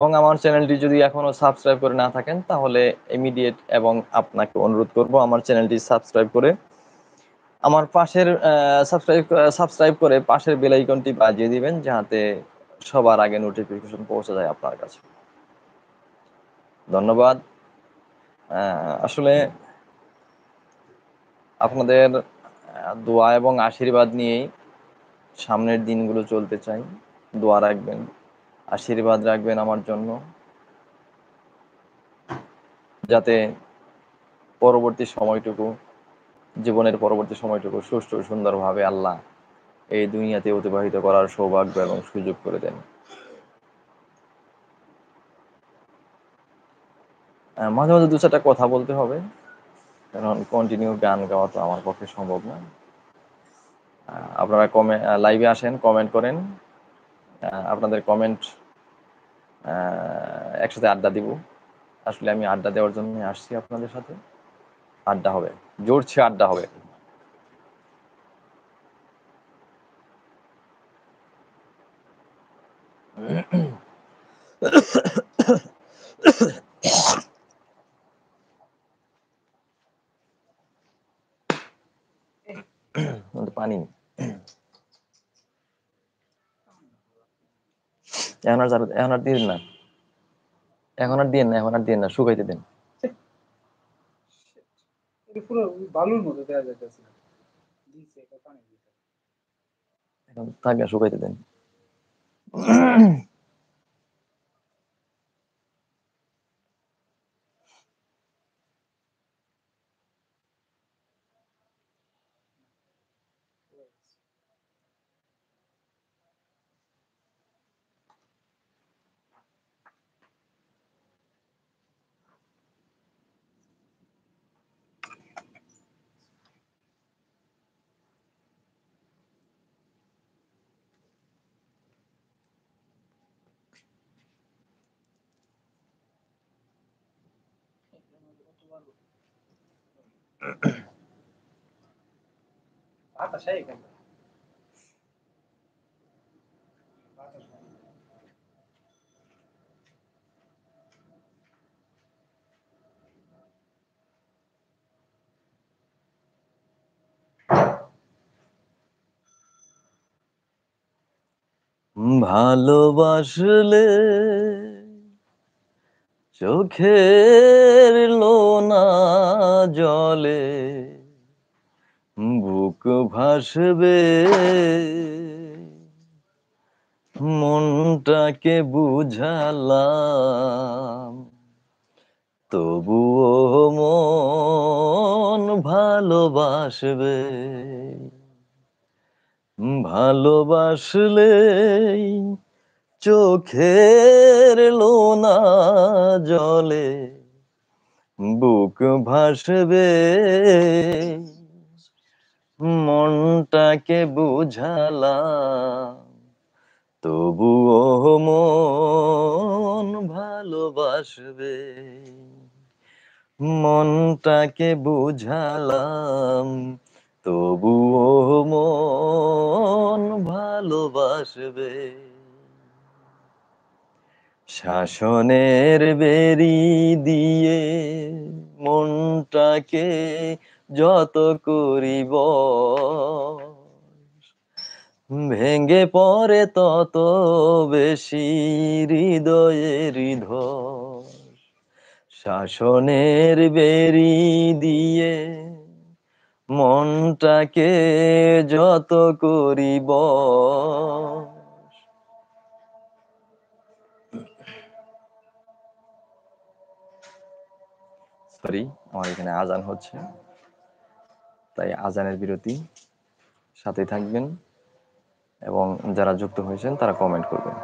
এবং আমার চ্যানেলটি যদি এখনো সাবস্ক্রাইব করে না থাকেন তাহলে ইমিডিয়েট এবং আপনাকে অনুরোধ করব আমার চ্যানেলটি সাবস্ক্রাইব করে আমার পাশের সাবস্ক্রাইব করে পাশের বেল আইকনটি বাজিয়ে দিবেন যাতে সবার আগে নোটিফিকেশন পৌঁছে যায় আপনার কাছে। ধন্যবাদ। আসলে আপনাদের দোয়া এবং আশীর্বাদ নিয়েই সামনের দিনগুলো চলতে চাই। দোয়া রাখবেন, আশীর্বাদ রাখবেন আমার জন্য, যাতে পরবর্তী সময়টুকু, জীবনের পরবর্তী সময়টুকু সুষ্ঠু সুন্দরভাবে আল্লাহ এই দুনিয়াতে অতিবাহিত করার সৌভাগ্য এবং সুযোগ করে দেন। মাঝে মাঝে দু চারটা কথা বলতে হবে, কারণ কন্টিনিউ গান গাওয়া তো আমার পক্ষে সম্ভব না। আপনারা লাইভে আসেন, কমেন্ট করেন। আপনাদের কমেন্ট একসাথে আড্ডা দিব। আসলে আমি আড্ডা দেওয়ার জন্য আসছি আপনাদের সাথে। আড্ডা হবে, জোরছে আড্ডা হবে। পানি এখন আর দিন না, এখন আর দিন না, এখন আর দিন না, শুকাইতে দিন। পুরো বালুর মতো দেওয়া যাইতেছে। এখন থাকে, শুকাইতে দিন। ভালোবাসলে চোখের লোনা জলে, বুক ভাসবে মনটাকে বুঝালাম, তবুও মন ভালোবাসবে। ভালোবাসলে চোখের লোনা জলে, বুক ভাসবে মনটাকে বুঝালাম, তবুও মন ভালোবাসবে। মনটাকে বুঝালাম, তবুও মন ভালোবাসবে। শাসনের বেরি দিয়ে মনটাকে যত করিব, ভেঙে পড়ে তত বেশি হৃদয়ের ধস। শাসনের বেরি দিয়ে মনটাকে যত করিব, সরি, আমার এখানে আজান হচ্ছে, তাই আজানের বিরতি। সাথে থাকবেন এবং যারা যুক্ত হয়েছেন তারা কমেন্ট করবেন।